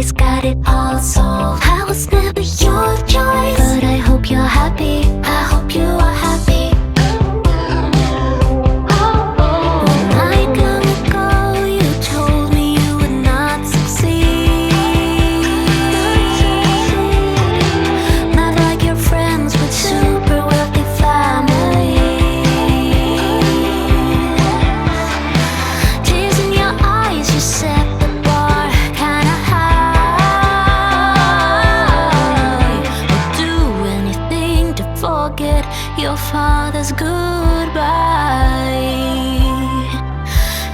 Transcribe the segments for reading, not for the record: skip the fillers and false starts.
Daddy's got it all solved. I was never your choice, but I hope you're happy. I hope you are happy. One night long ago, you told me you would not succeed. Not like your friends with super wealthy families. Tears in your eyes, you set the bar kinda high. Would do anything to forget your father's goodbye.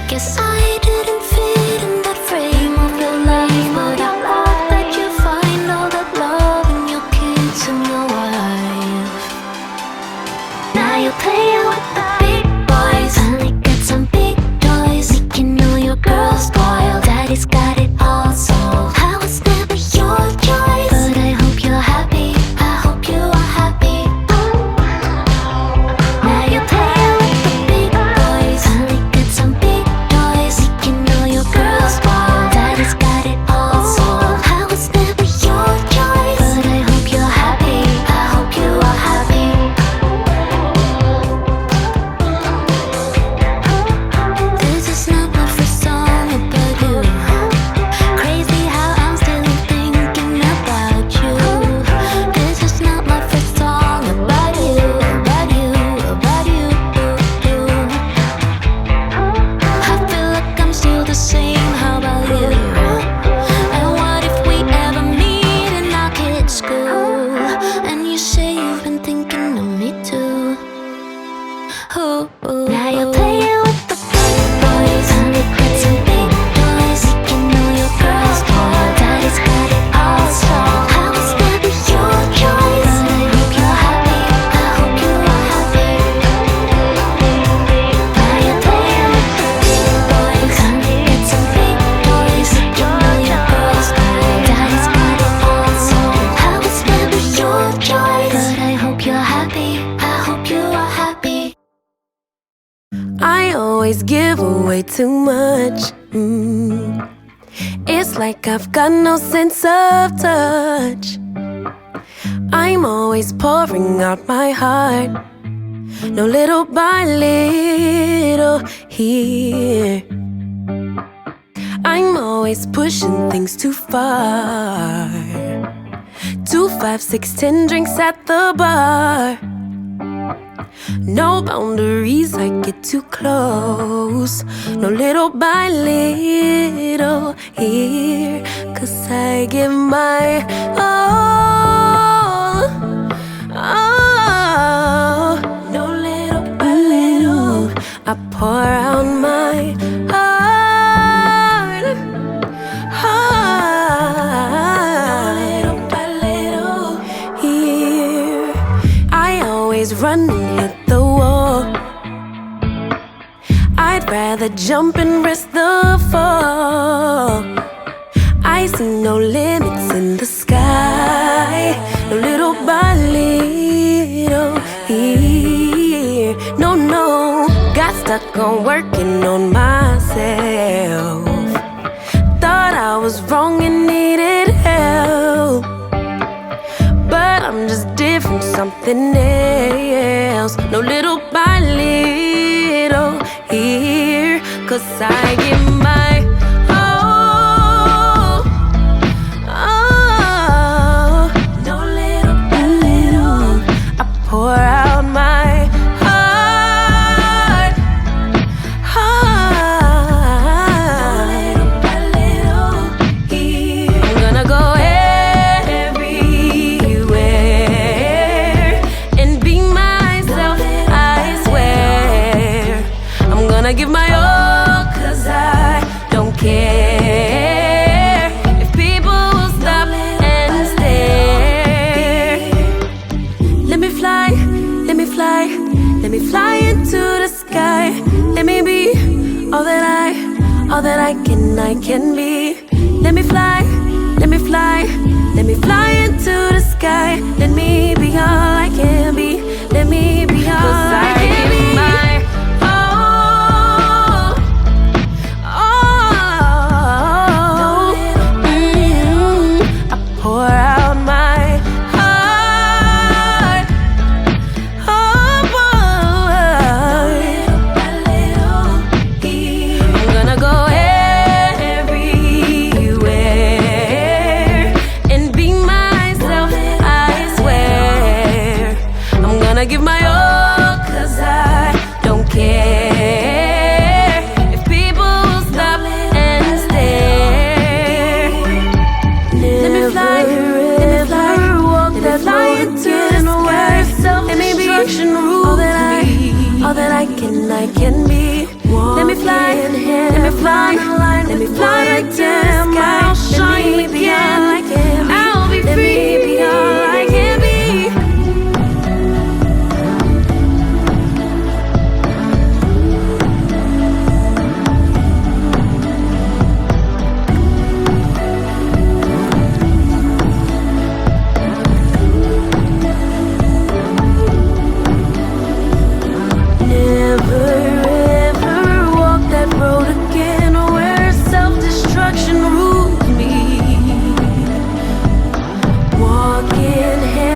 Guess I didn't fit in that frame of your life, but I hope that you find all that love in your kids and your wife. Now you're playing with the big boys, finally got some big toys, making all your girls spoiled. Daddy's got it all solved. I was never your choice, but I hope you're happy. I hope you are happy. Now you're playing with the big boys, finally got some big toys, making all your girls spoiled. Daddy's got it all solved. I was never your choice, but I hope you're happy. I hope you are happy. This is not my first song about you. Crazy how I'm still thinking about you. This is not my first song about you, about you, about you. I feel like I'm still the same, how about you? And what if we ever meet in our kids' school? And you say you've been thinking of me too. Now you're playing with the big boys, honey, got some big toys, making all your girls spoiled. Daddy's got it all solved. I was never your choice, but I hope you're happy. I hope you are happy. Now you're playing with the big boys, honey, got some big toys, making all your girls spoiled. Daddy's got it all solved. I was never your choice, but I hope you're happy. I hope you are happy. I always give away too much. It's like I've got no sense of touch. I'm always pouring out my heart, no little by little here. I'm always pushing things too far. 2, 5, 6, 10 drinks at the bar. No boundaries, I get too close. No little by little here. 'Cause I give my all. Oh, no little by little, I pour out my heart. Heart. Little by little here. I always run and hit the wall. I'd rather jump and risk the fall. I see no limits in the sky, no little by little here. No, no, got stuck on working on myself. Thought I was wrong and needed help, but I'm just different, something else. No little by little here. 'Cause I give my all. Oh, no little by little, I pour out my heart. Heart. Little by little here. I'm gonna go everywhere and be myself, I swear. I'm gonna give my all, 'cause I don't care if people will stop and stare. Let me fly, let me fly, let me fly into the sky. Let me be all that I can be. Let me fly, let me fly, let me fly into the sky. Let me be all I can be. Let me be all I can be. My all, all. get to the worst. Let me be all that I can be. Let me fly, let me fly, let me fly like damn. I'll shine me beyond.